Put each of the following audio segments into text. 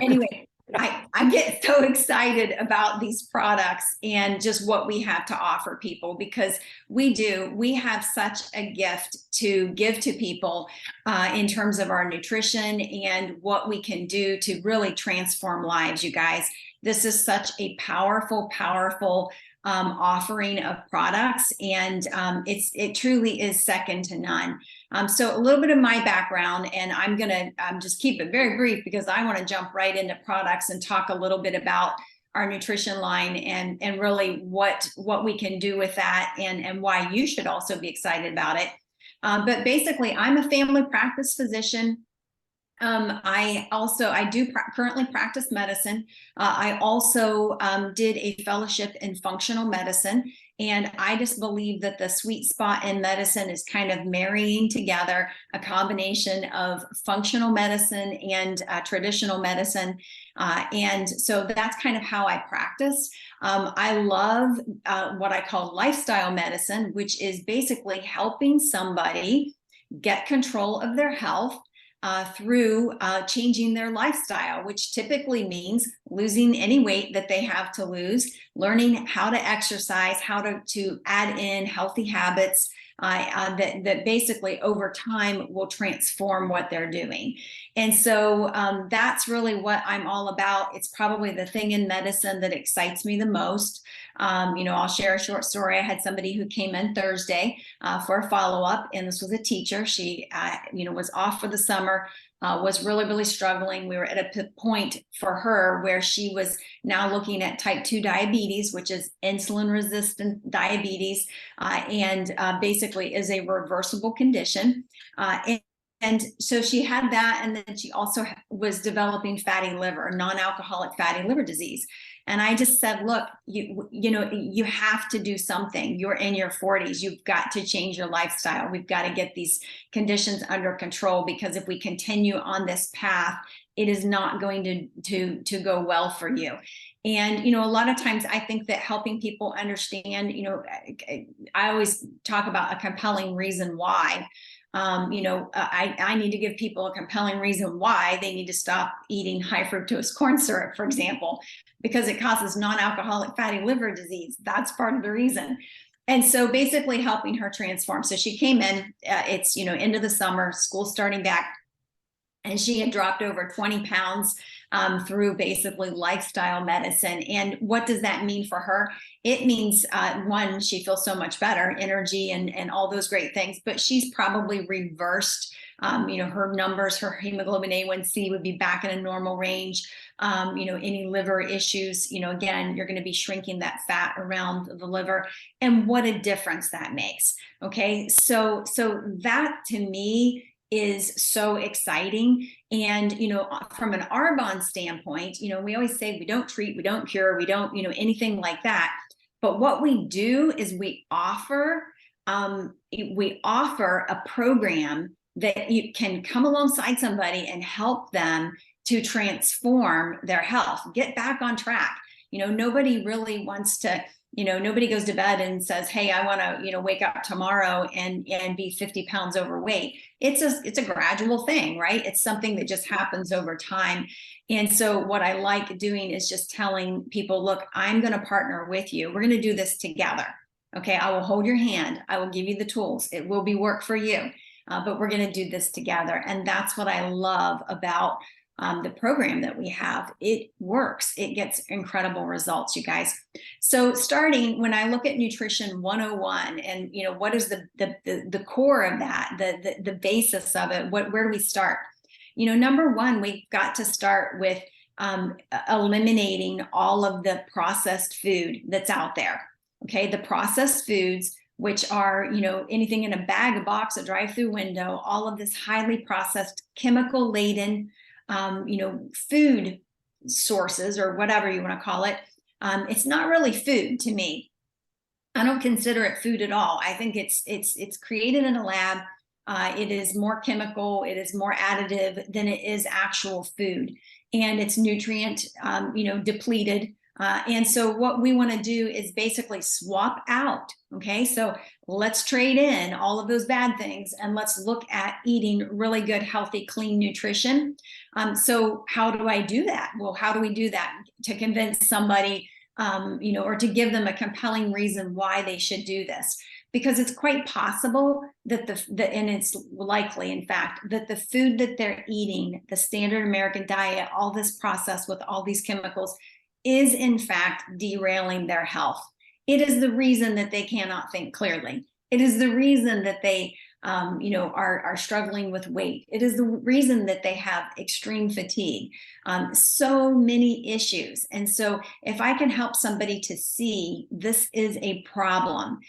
Anyway, I get so excited about these products and just what we have to offer people, because we have such a gift to give to people in terms of our nutrition and what we can do to really transform lives, you guys. This is such a powerful, powerful offering of products, and it truly is second to none. So a little bit of my background, and I'm gonna just keep it very brief because I want to jump right into products and talk a little bit about our nutrition line and really what we can do with that, and why you should also be excited about it. But basically, I'm a family practice physician. I do currently practice medicine. I also did a fellowship in functional medicine, and I just believe that the sweet spot in medicine is kind of marrying together a combination of functional medicine and traditional medicine. And so that's kind of how I practice. I love what I call lifestyle medicine, which is basically helping somebody get control of their health through changing their lifestyle, which typically means losing any weight that they have to lose, learning how to exercise, how to add in healthy habits that basically over time will transform what they're doing. And so that's really what I'm all about. It's probably the thing in medicine that excites me the most. I'll share a short story. I had somebody who came in Thursday for a follow-up, and this was a teacher. She, was off for the summer, was really, really struggling. We were at a point for her where she was now looking at type 2 diabetes, which is insulin-resistant diabetes, and basically is a reversible condition. And so she had that, and then she also was developing fatty liver, non-alcoholic fatty liver disease. And I just said, look, you have to do something. You're in your 40s. You've got to change your lifestyle. We've got to get these conditions under control, because if we continue on this path, it is not going to go well for you. And, a lot of times I think that helping people understand, I always talk about a compelling reason why. I need to give people a compelling reason why they need to stop eating high fructose corn syrup, for example, because it causes non-alcoholic fatty liver disease. That's part of the reason. And so basically helping her transform. So she came in, it's, into the summer, school starting back, and she had dropped over 20 pounds through basically lifestyle medicine. And what does that mean for her? It means, one, she feels so much better, energy and all those great things, but she's probably reversed, her numbers. Her hemoglobin A1C would be back in a normal range. Any liver issues, again, you're going to be shrinking that fat around the liver, and what a difference that makes. Okay. So that to me is so exciting. And, from an Arbonne standpoint, we always say we don't treat, we don't cure, we don't, anything like that. But what we do is we offer a program that you can come alongside somebody and help them to transform their health, get back on track. Nobody really wants to, nobody goes to bed and says, hey, I want to, wake up tomorrow and be 50 pounds overweight. It's a gradual thing, right? It's something that just happens over time. And so what I like doing is just telling people, look, I'm going to partner with you. We're going to do this together. Okay. I will hold your hand. I will give you the tools. It will be work for you, but we're going to do this together. And that's what I love about the program that we have. It works. It gets incredible results, you guys. So starting when I look at Nutrition 101, and what is the core of that, the basis of it, where do we start? Number one, we've got to start with eliminating all of the processed food that's out there. Okay, the processed foods, which are, anything in a bag, a box, a drive-through window, all of this highly processed, chemical laden food sources, or whatever you want to call it. It's not really food to me. I don't consider it food at all. I think it's created in a lab. It is more chemical, it is more additive than it is actual food. And it's nutrient, depleted. And so what we want to do is basically swap out. Okay, so let's trade in all of those bad things and let's look at eating really good, healthy, clean nutrition. So how do I do that? Well, how do we do that to convince somebody, or to give them a compelling reason why they should do this? Because it's quite possible that and it's likely, in fact, that the food that they're eating, the standard American diet, all this processed with all these chemicals, is in fact derailing their health. It is the reason that they cannot think clearly. It is the reason that they are struggling with weight. It is the reason that they have extreme fatigue. So many issues. And so if I can help somebody to see this is a problem,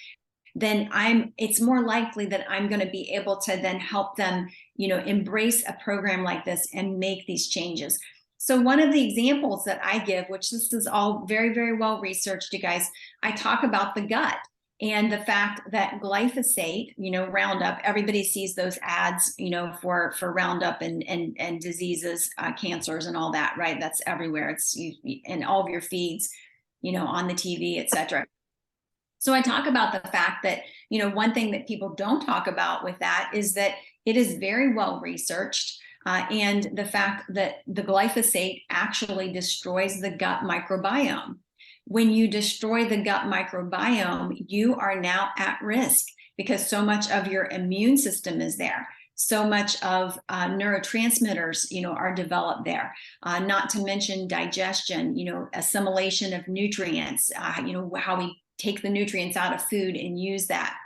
then it's more likely that I'm going to be able to then help them, embrace a program like this and make these changes. So one of the examples that I give, which this is all very, very well researched, you guys, I talk about the gut and the fact that glyphosate, Roundup, everybody sees those ads, for Roundup and diseases, cancers and all that, right? That's everywhere. It's in all of your feeds, on the TV, etc. So I talk about the fact that, one thing that people don't talk about with that is that it is very well researched. And the fact that the glyphosate actually destroys the gut microbiome. When you destroy the gut microbiome, you are now at risk because so much of your immune system is there. So much of neurotransmitters, are developed there. Not to mention digestion, assimilation of nutrients, how we take the nutrients out of food and use that.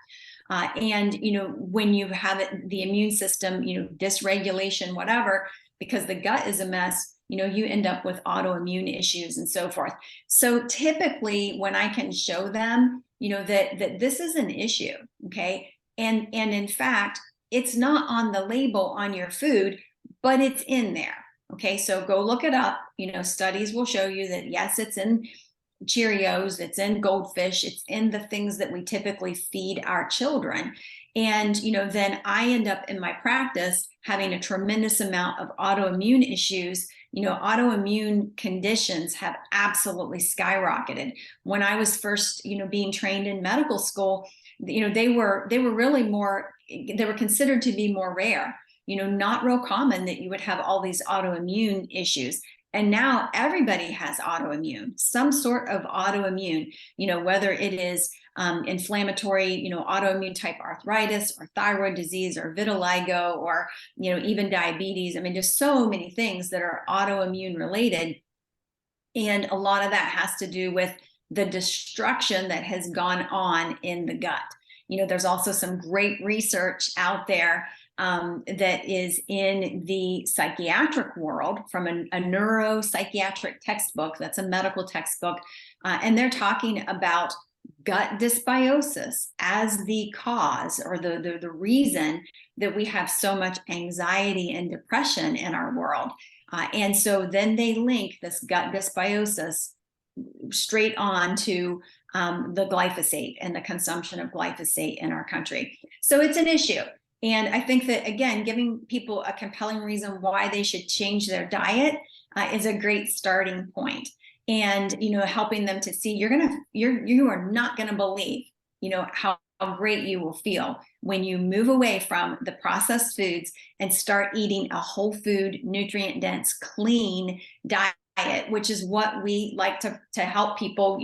And when you have the immune system, dysregulation, whatever, because the gut is a mess, you end up with autoimmune issues and so forth. So typically when I can show them, that this is an issue, okay? And in fact, it's not on the label on your food, but it's in there, okay? So go look it up. Studies will show you that yes, it's in Cheerios, it's in goldfish, it's in the things that we typically feed our children. And, then I end up in my practice having a tremendous amount of autoimmune issues. Autoimmune conditions have absolutely skyrocketed. When I was first, being trained in medical school, they were really they were considered to be more rare, not real common that you would have all these autoimmune issues. And now everybody has autoimmune, some sort of autoimmune, whether it is inflammatory, autoimmune type arthritis or thyroid disease or vitiligo or, even diabetes. I mean, there's so many things that are autoimmune related. And a lot of that has to do with the destruction that has gone on in the gut. There's also some great research out there that is in the psychiatric world from a neuropsychiatric textbook. That's a medical textbook. And they're talking about gut dysbiosis as the cause or the reason that we have so much anxiety and depression in our world. And so then they link this gut dysbiosis straight on to the glyphosate and the consumption of glyphosate in our country. So it's an issue. And I think that, again, giving people a compelling reason why they should change their diet is a great starting point. And, helping them to see you are not going to believe, how great you will feel when you move away from the processed foods and start eating a whole food, nutrient dense, clean diet, which is what we like to help people,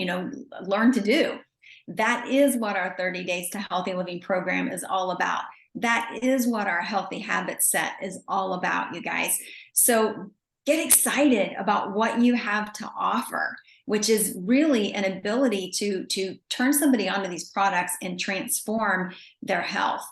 learn to do. That is what our 30 Days to Healthy Living program is all about. That is what our Healthy Habits Set is all about, you guys. So get excited about what you have to offer, which is really an ability to turn somebody onto these products and transform their health.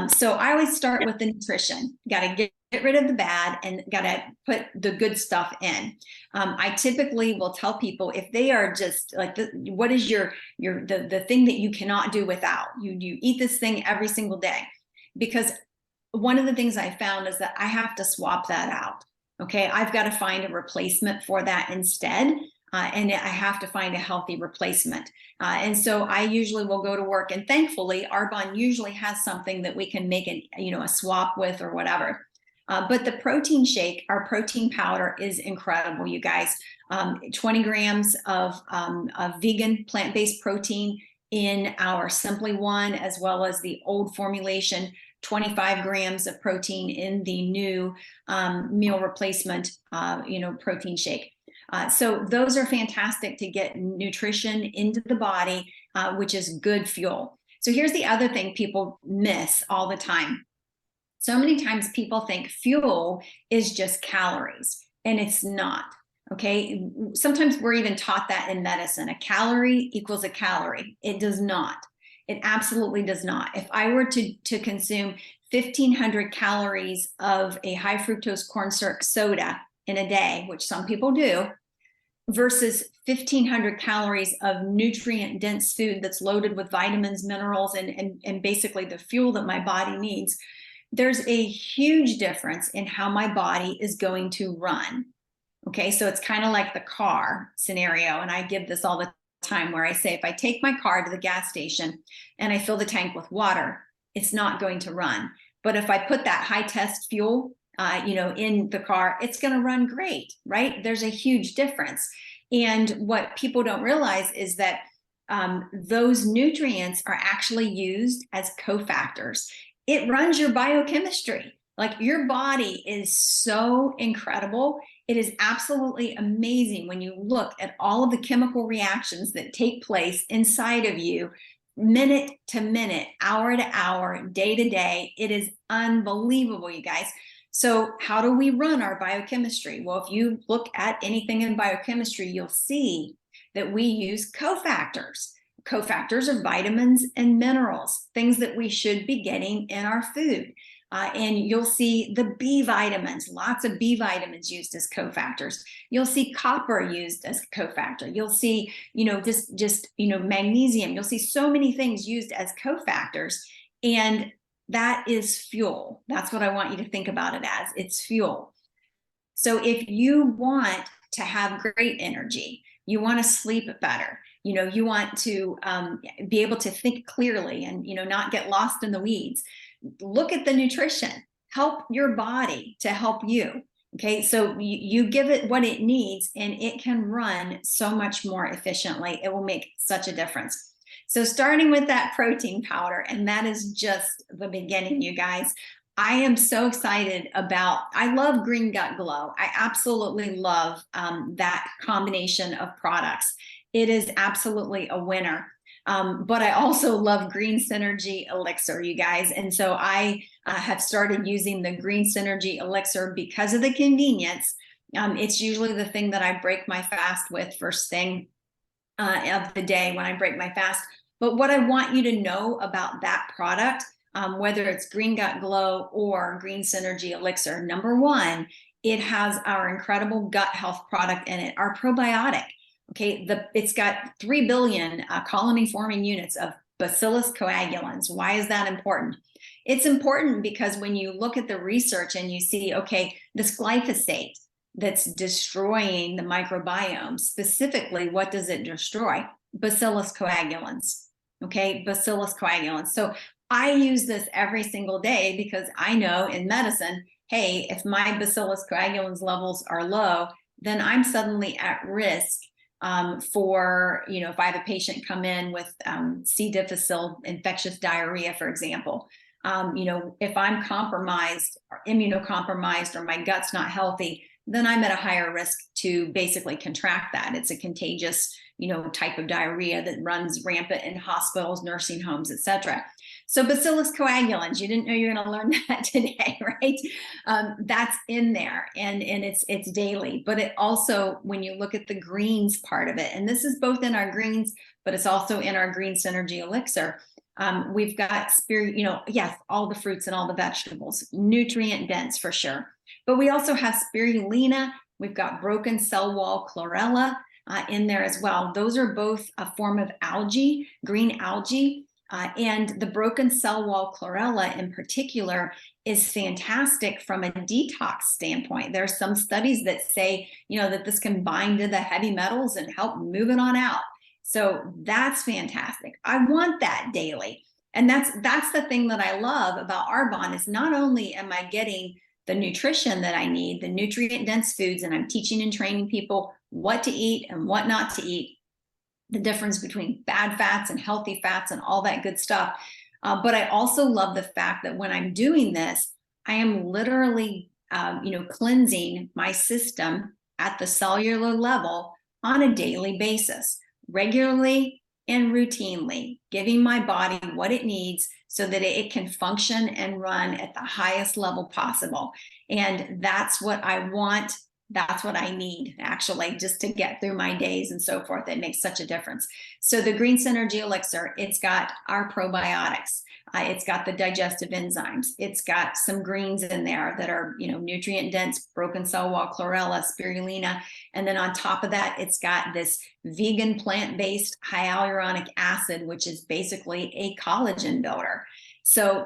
So I always start with the nutrition. Got to get rid of the bad and got to put the good stuff in. I typically will tell people if they are just like, what is the thing that you cannot do without? You eat this thing every single day. Because one of the things I found is that I have to swap that out. Okay, I've got to find a replacement for that instead. And I have to find a healthy replacement. And so I usually will go to work, and thankfully Arbonne usually has something that we can make a swap with or whatever. But the protein shake, our protein powder, is incredible, you guys. 20 grams of vegan plant-based protein in our Simply One, as well as the old formulation, 25 grams of protein in the new meal replacement, protein shake. So those are fantastic to get nutrition into the body, which is good fuel. So here's the other thing people miss all the time. So many times people think fuel is just calories, and it's not. Okay. Sometimes we're even taught that in medicine. A calorie equals a calorie. It does not. It absolutely does not. If I were to consume 1,500 calories of a high fructose corn syrup soda in a day, which some people do, versus 1,500 calories of nutrient dense food that's loaded with vitamins, minerals, and basically the fuel that my body needs, there's a huge difference in how my body is going to run. Okay, so it's kind of like the car scenario, and I give this all the time, where I say, if I take my car to the gas station and I fill the tank with water, it's not going to run. But if I put that high test fuel in the car, it's going to run great, right? There's a huge difference. And what people don't realize is that those nutrients are actually used as cofactors. It runs your biochemistry. Like, your body is so incredible. It is absolutely amazing when you look at all of the chemical reactions that take place inside of you, minute to minute, hour to hour, day to day. It is unbelievable, you guys. So how do we run our biochemistry? Well, if you look at anything in biochemistry, you'll see that we use cofactors. Cofactors are vitamins and minerals, things that we should be getting in our food. And you'll see the B vitamins, lots of B vitamins used as cofactors. You'll see copper used as a cofactor. You'll see, magnesium. You'll see so many things used as cofactors. And that is fuel. That's what I want you to think about it as. It's fuel. So if you want to have great energy, you want to sleep better, you want to be able to think clearly and, not get lost in the weeds, look at the nutrition. Help your body to help you. Okay, so you give it what it needs, and it can run so much more efficiently. It will make such a difference. So starting with that protein powder, and that is just the beginning, you guys. I am so excited I love Green Gut Glow. I absolutely love that combination of products. It is absolutely a winner. But I also love Green Synergy Elixir, you guys. And so I have started using the Green Synergy Elixir because of the convenience. It's usually the thing that I break my fast with first thing of the day when I break my fast. But what I want you to know about that product, whether it's Green Gut Glow or Green Synergy Elixir, number one, it has our incredible gut health product in it, our probiotic. Okay, it's got 3 billion colony-forming units of Bacillus coagulans. Why is that important? It's important because when you look at the research and you see, okay, this glyphosate that's destroying the microbiome, specifically, what does it destroy? Bacillus coagulans. Okay, Bacillus coagulans. So I use this every single day because I know in medicine, hey, if my Bacillus coagulans levels are low, then I'm suddenly at risk for, if I have a patient come in with C. difficile infectious diarrhea, for example, if I'm compromised or immunocompromised or my gut's not healthy, then I'm at a higher risk to basically contract that. It's a contagious, type of diarrhea that runs rampant in hospitals, nursing homes, etc. So Bacillus coagulans, you didn't know you're going to learn that today, right? That's in there, and it's daily. But it also, when you look at the greens part of it, and this is both in our greens, but it's also in our Green Synergy Elixir. We've got yes, all the fruits and all the vegetables, nutrient dense for sure. But we also have spirulina. We've got broken cell wall chlorella in there as well. Those are both a form of algae, green algae. And the broken cell wall chlorella in particular is fantastic from a detox standpoint. There are some studies that say, that this can bind to the heavy metals and help move it on out. So that's fantastic. I want that daily. And that's the thing that I love about Arbonne is not only am I getting the nutrition that I need, the nutrient dense foods, and I'm teaching and training people what to eat and what not to eat, the difference between bad fats and healthy fats and all that good stuff. But I also love the fact that when I'm doing this, I am literally, cleansing my system at the cellular level on a daily basis, regularly and routinely, giving my body what it needs so that it can function and run at the highest level possible. And that's what I want. That's what I need, actually, just to get through my days and so forth. It makes such a difference. So the Green Synergy Elixir, it's got our probiotics. It's got the digestive enzymes. It's got some greens in there that are, nutrient dense, broken cell wall, chlorella, spirulina. And then on top of that, it's got this vegan plant-based hyaluronic acid, which is basically a collagen builder. So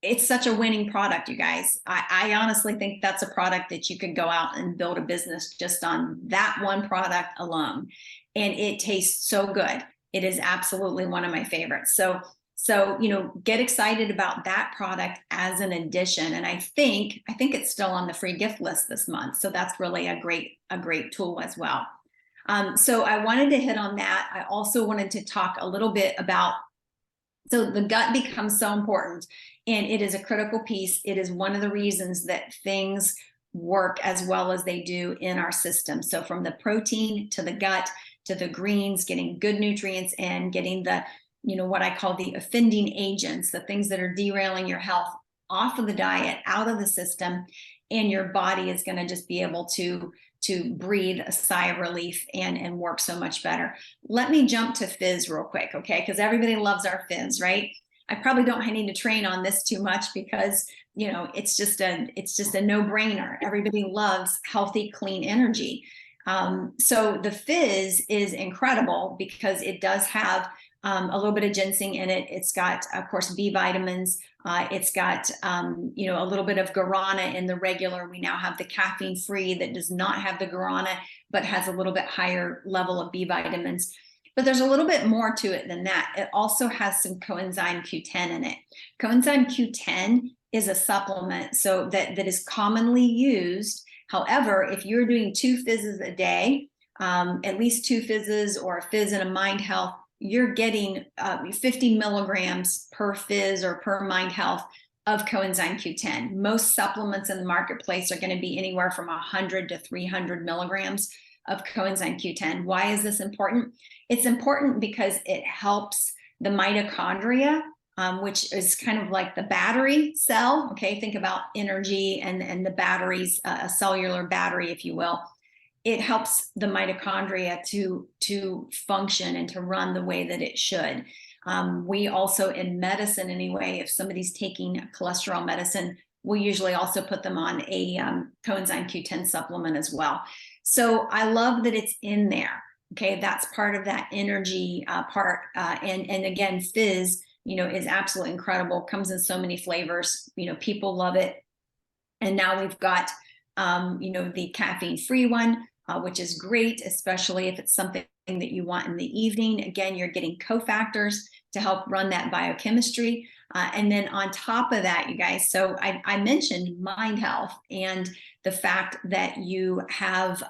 it's such a winning product, you guys. I honestly think that's a product that you could go out and build a business just on that one product alone. And it tastes so good. It is absolutely one of my favorites. So, get excited about that product as an addition. And I think it's still on the free gift list this month. So that's really a great tool as well. So I wanted to hit on that. I also wanted to talk a little bit about, so the gut becomes so important, and it is a critical piece. It is one of the reasons that things work as well as they do in our system. So from the protein to the gut to the greens, getting good nutrients in, getting the, what I call the offending agents, the things that are derailing your health off of the diet, out of the system, and your body is going to just be able to breathe a sigh of relief and work so much better. Let me jump to fizz real quick, okay? Because everybody loves our fizz, right? I probably don't need to train on this too much because, it's just a no-brainer. Everybody loves healthy, clean energy. So the fizz is incredible because it does have a little bit of ginseng in it. It's got, of course, B vitamins. It's got, a little bit of guarana in the regular. We now have the caffeine free that does not have the guarana, but has a little bit higher level of B vitamins. But there's a little bit more to it than that. It also has some coenzyme Q10 in it. Coenzyme Q10 is a supplement so that is commonly used. However, if you're doing 2 fizzes a day, at least 2 fizzes or a fizz and a mind health, you're getting 50 milligrams per fizz or per mind health of coenzyme Q10. Most supplements in the marketplace are going to be anywhere from 100 to 300 milligrams of coenzyme Q10. Why is this important? It's important because it helps the mitochondria, which is kind of like the battery cell. Okay, think about energy and the batteries, a cellular battery, if you will. It helps the mitochondria to function and to run the way that it should. We also, in medicine anyway, if somebody's taking cholesterol medicine, we usually also put them on a coenzyme Q10 supplement as well. So I love that it's in there. Okay, that's part of that energy part. And again, fizz, is absolutely incredible. Comes in so many flavors. People love it. And now we've got, the caffeine-free one, which is great, especially if it's something that you want in the evening. Again, you're getting cofactors to help run that biochemistry. And then on top of that, you guys, so I mentioned mind health and the fact that you have,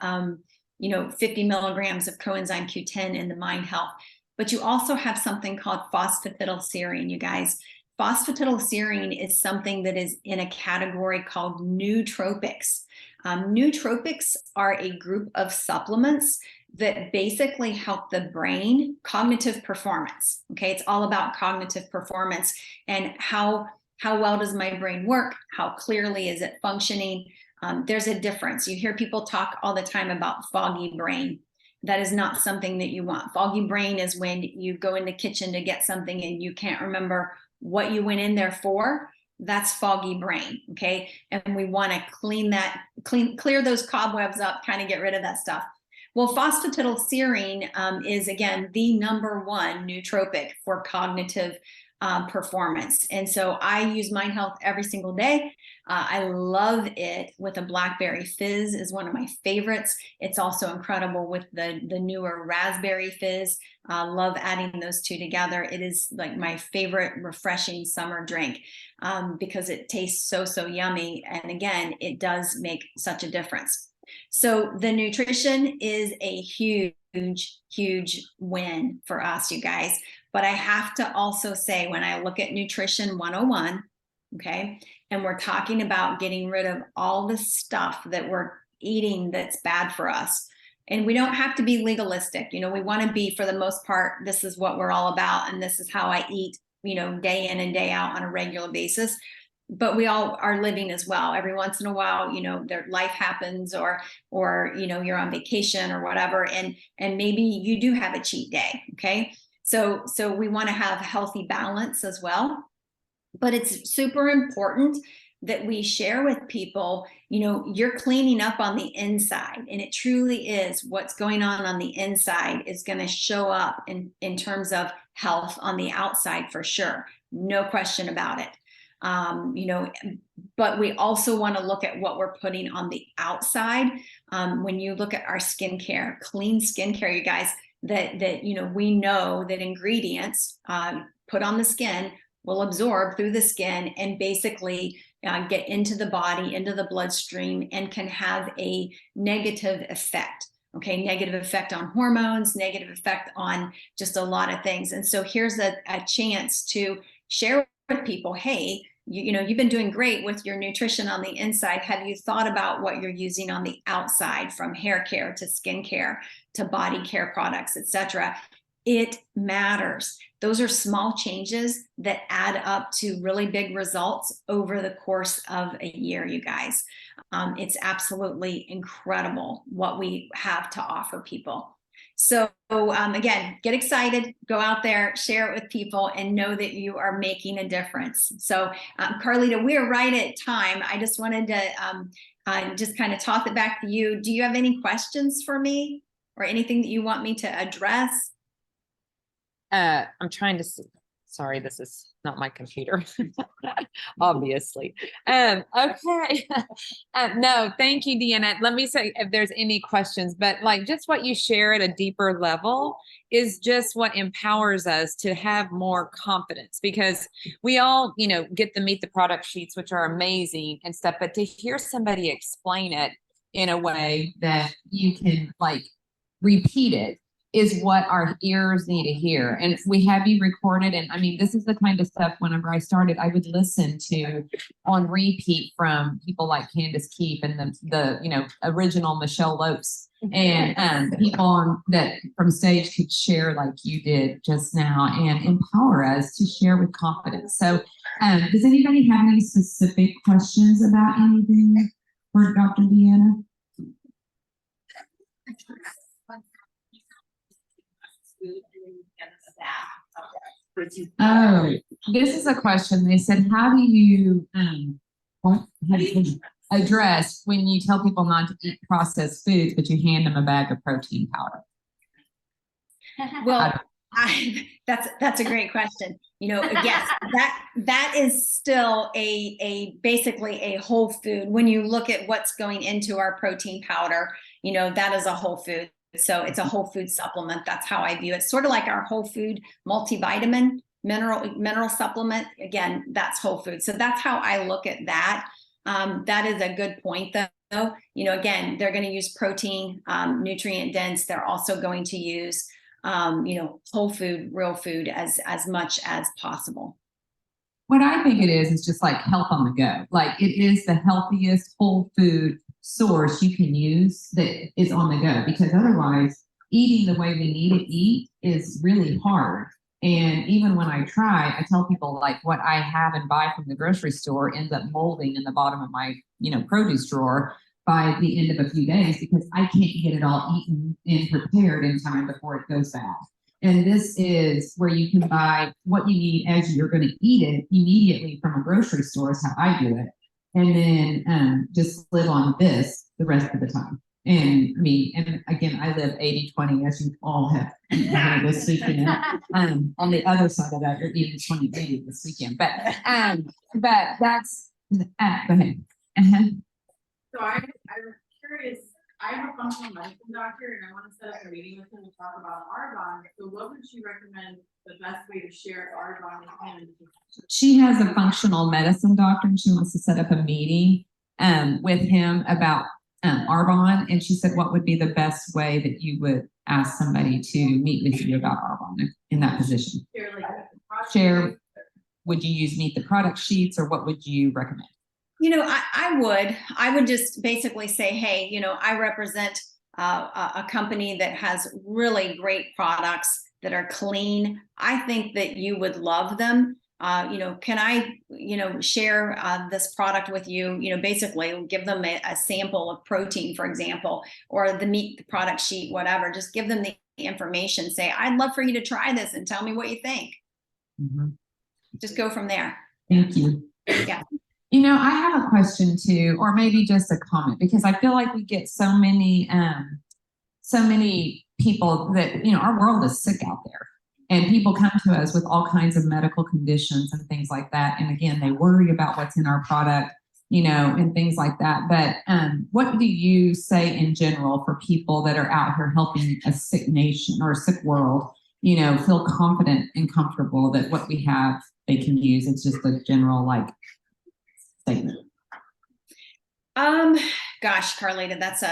50 milligrams of coenzyme Q10 in the mind health, but you also have something called phosphatidylserine, you guys. Phosphatidylserine is something that is in a category called nootropics. Nootropics are a group of supplements that basically help the brain cognitive performance. Okay, it's all about cognitive performance and how well does my brain work? How clearly is it functioning? There's a difference. You hear people talk all the time about foggy brain. That is not something that you want. Foggy brain is when you go in the kitchen to get something and you can't remember what you went in there for. That's foggy brain, okay? And we want to clear those cobwebs up, kind of get rid of that stuff. Well, phosphatidylserine is, again, the #1 nootropic for cognitive performance. And so I use Mind Health every single day. I love it with a blackberry fizz is one of my favorites. It's also incredible with the newer raspberry fizz. Love adding those two together. It is like my favorite refreshing summer drink because it tastes so yummy. And again, it does make such a difference. So the nutrition is a huge win for us, you guys. But I have to also say, when I look at Nutrition 101, okay, and we're talking about getting rid of all the stuff that we're eating that's bad for us. And we don't have to be legalistic. You know, we want to be, for the most part, this is what we're all about. And this is how I eat, you know, day in and day out on a regular basis. But we all are living as well. Every once in a while, you know, their life happens, or you know, you're on vacation or whatever, and maybe you do have a cheat day. Okay. So we want to have healthy balance as well. But it's super important that we share with people, you know, you're cleaning up on the inside, and it truly is what's going on the inside is going to show up in terms of health on the outside for sure. No question about it. You know, but we also want to look at what we're putting on the outside. When you look at our skincare, clean skincare, you guys, that you know, we know that ingredients put on the skin will absorb through the skin and basically get into the body, into the bloodstream, and can have a negative effect. Okay, negative effect on hormones, negative effect on just a lot of things. And so here's a chance to share with people, hey, you know, you've been doing great with your nutrition on the inside. Have you thought about what you're using on the outside, from hair care to skin care to body care products, etc.? It matters. Those are small changes that add up to really big results over the course of a year, you guys. It's absolutely incredible what we have to offer people. So again, get excited, go out there, share it with people, and know that you are making a difference. So Carlita, we are right at time. I just wanted to just kind of toss it back to you. Do you have any questions for me or anything that you want me to address? I'm trying to see. Sorry, this is not my computer, obviously. Okay. No, thank you, Deanna. Let me say if there's any questions, but like just what you share at a deeper level is just what empowers us to have more confidence, because we all, you know, get the meet the product sheets, which are amazing and stuff, but to hear somebody explain it in a way that you can like repeat it is what our ears need to hear. And we have you recorded. And I mean, this is the kind of stuff, whenever I started, I would listen to on repeat from people like Candace Keefe and the you know, original Michelle Lopes, and people on that from stage could share like you did just now and empower us to share with confidence. So does anybody have any specific questions about anything for Dr. Deanna? Oh, this is a question. They said, how do you address when you tell people not to eat processed foods, but you hand them a bag of protein powder? Well, that's a great question. You know, yes, that is still a basically a whole food. When you look at what's going into our protein powder, you know, that is a whole food. So it's a whole food supplement. That's how I view it. Sort of like our whole food multivitamin mineral supplement. Again, that's whole food. So that's how I look at that. That is a good point, though. You know, again, they're going to use protein, nutrient dense. They're also going to use, you know, whole food, real food as much as possible. What I think it is just like health on the go. Like it is the healthiest whole food source you can use that is on the go, because otherwise eating the way we need to eat is really hard. And even when I try, I tell people like what I have and buy from the grocery store ends up molding in the bottom of my, you know, produce drawer by the end of a few days, because I can't get it all eaten and prepared in time before it goes bad. And this is where you can buy what you need as you're going to eat it immediately from a grocery store, is how I do it. And then just live on this the rest of the time. And me, and again, I live 80-20, as you all have heard this weekend. On the other side of that, you're 80-20 this weekend. But that's go ahead. So I'm curious, I'm a functional medicine doctor and I want to set up a meeting with him to talk about Arbonne. So what would you recommend the best way to share Arbonne with him? She has a functional medicine doctor and she wants to set up a meeting with him about Arbonne. And she said, what would be the best way that you would ask somebody to meet with you about Arbonne in that position? Share, would you meet the product sheets, or what would you recommend? You know, I would just basically say, hey, you know, I represent a company that has really great products that are clean. I think that you would love them. You know, can I, you know, share this product with you? You know, basically give them a sample of protein, for example, or the meat, the product sheet, whatever. Just give them the information. Say, I'd love for you to try this and tell me what you think. Mm-hmm. Just go from there. Thank you. Yeah. You know, I have a question too, or maybe just a comment, because I feel like we get so many people that, you know, our world is sick out there. And people come to us with all kinds of medical conditions and things like that. And again, they worry about what's in our product, you know, and things like that. But what do you say in general for people that are out here helping a sick nation or a sick world, you know, feel confident and comfortable that what we have they can use? It's just a general like statement. Gosh, Carlita, that's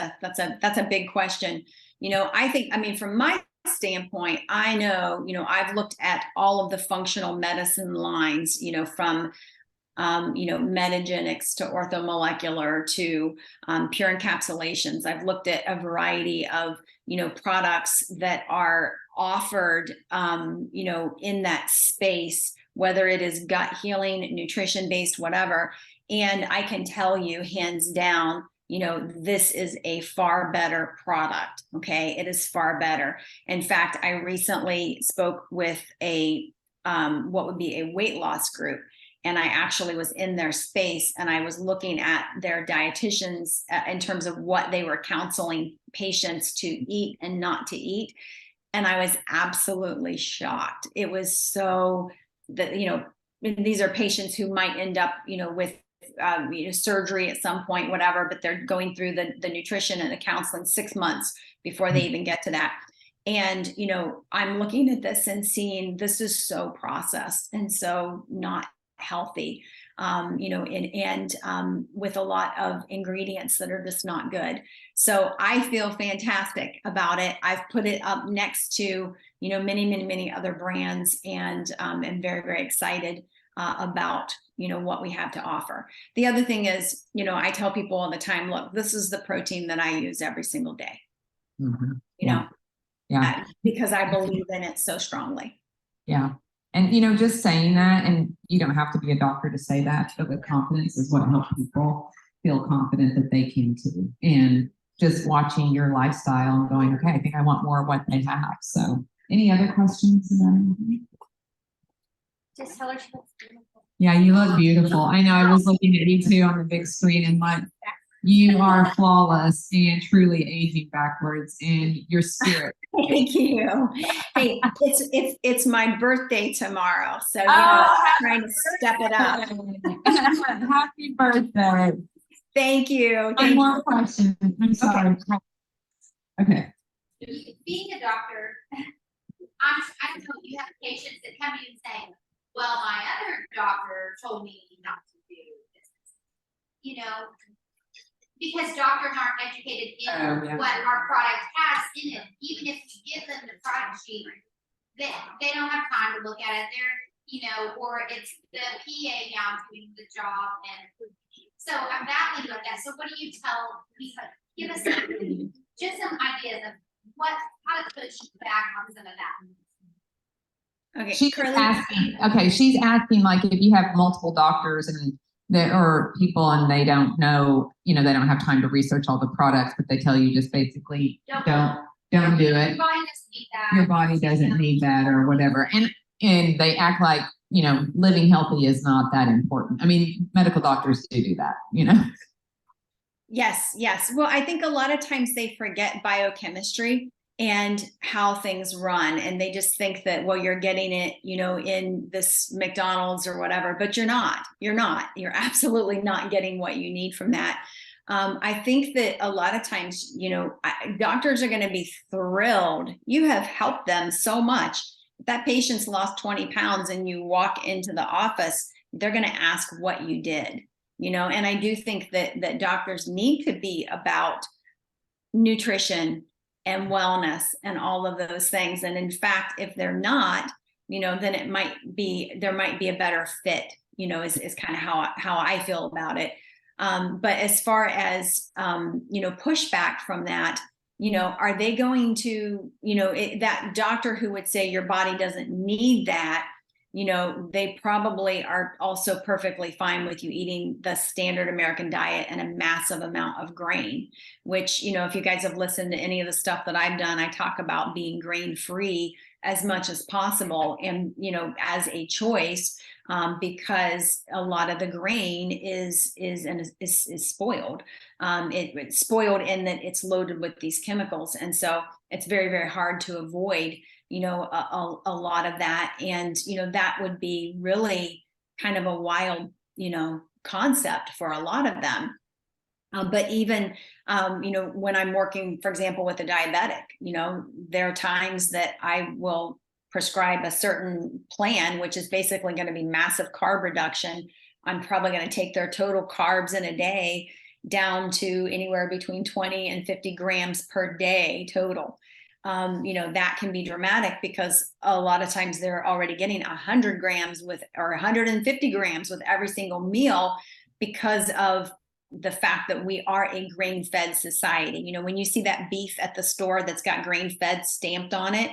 a big question. You know, I think, I mean, from my standpoint, I know, you know, I've looked at all of the functional medicine lines, you know, from you know, metagenics to orthomolecular to pure encapsulations. I've looked at a variety of, you know, products that are offered, you know, in that space, whether it is gut healing, nutrition based, whatever. And I can tell you hands down, you know, this is a far better product. Okay. It is far better. In fact, I recently spoke with a, what would be a weight loss group. And I actually was in their space and I was looking at their dietitians in terms of what they were counseling patients to eat and not to eat. And I was absolutely shocked. It was so that, you know, these are patients who might end up, you know, with you know, surgery at some point, whatever, but they're going through the nutrition and the counseling 6 months before they even get to that. And, you know, I'm looking at this and seeing this is so processed and so not healthy, you know, and with a lot of ingredients that are just not good. So I feel fantastic about it. I've put it up next to, you know, many other brands, and am very, very excited about, you know, what we have to offer. The other thing is, you know, I tell people all the time, look, this is the protein that I use every single day, Mm-hmm. you know, yeah, because I believe in it so strongly. Yeah. And, you know, just saying that, and you don't have to be a doctor to say that, but with confidence is what helps people feel confident that they can too. And just watching your lifestyle and going, okay, I think I want more of what they have. So any other questions? Just tell her she looks beautiful. Yeah, you look beautiful. I know, I was looking at you too on the big screen and like, you are flawless and truly aging backwards in your spirit. Thank you. Hey, it's my birthday tomorrow, so you know, I'm trying to step it up. Happy birthday. Thank you. One more question. I'm sorry. Okay. Being a doctor, I know you have patients that come in and say, well, my other doctor told me not to do this. You know, because doctors aren't educated in what our product has in it. Even if we give them the product sheet, they don't have time to look at it. They're, you know, or it's the PA now doing the job. And so I'm battling with that. So what do you tell people? Give us just some ideas of how to push back on some of that. Okay. She's asking like if you have multiple doctors and there are people and they don't know, you know, they don't have time to research all the products, but they tell you just basically don't do it. Your body doesn't need that or whatever. And they act like, you know, living healthy is not that important. I mean, medical doctors do that, you know. Yes, yes. Well, I think a lot of times they forget biochemistry and how things run. And they just think that, well, you're getting it, in this McDonald's or whatever, but you're not. You're absolutely not getting what you need from that. I think that a lot of times, doctors are going to be thrilled. You have helped them so much. If that patient's lost 20 pounds and you walk into the office, they're going to ask what you did. And I do think that doctors need to be about nutrition and wellness and all of those things. And in fact, if they're not, then there might be a better fit, is kind of how I feel about it. But as far as, pushback from that, are they going to, that doctor who would say your body doesn't need that, they probably are also perfectly fine with you eating the standard American diet and a massive amount of grain, which, if you guys have listened to any of the stuff that I've done, I talk about being grain free as much as possible and, as a choice, because a lot of the grain is spoiled. It's spoiled in that it's loaded with these chemicals. And so it's very, very hard to avoid a lot of that. And, that would be really kind of a wild, concept for a lot of them. But even, when I'm working, for example, with a diabetic, there are times that I will prescribe a certain plan, which is basically going to be massive carb reduction. I'm probably going to take their total carbs in a day down to anywhere between 20 and 50 grams per day total. That can be dramatic because a lot of times they're already getting 100 grams or 150 grams with every single meal because of the fact that we are a grain-fed society. When you see that beef at the store that's got grain-fed stamped on it,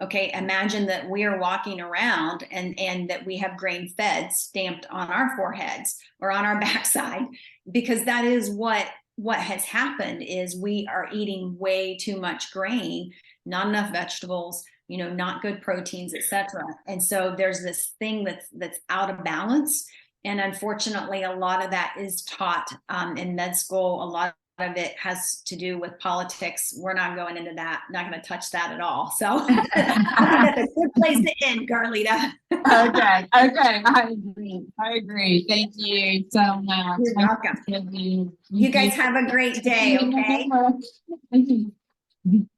okay, imagine that we are walking around and that we have grain-fed stamped on our foreheads or on our backside, because that is what has happened is we are eating way too much grain, not enough vegetables, not good proteins, etc. And so there's this thing that's out of balance. And unfortunately, a lot of that is taught in med school. A lot of it has to do with politics. We're not going into that, not going to touch that at all. So I think that's a good place to end, Carlita. Okay. I agree. Thank you so much. You're welcome. You guys have a great day, okay? Thank you.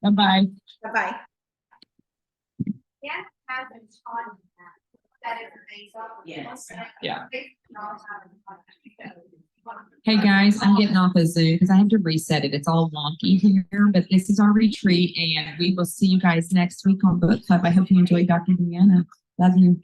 Bye-bye. Bye-bye. Yeah, have been taught that information. Yes. Yeah. Hey guys, I'm getting off of Zoom because I have to reset it. It's all wonky here, but this is our retreat and we will see you guys next week on Book Club. I hope you enjoyed Dr. Deanna. Love you.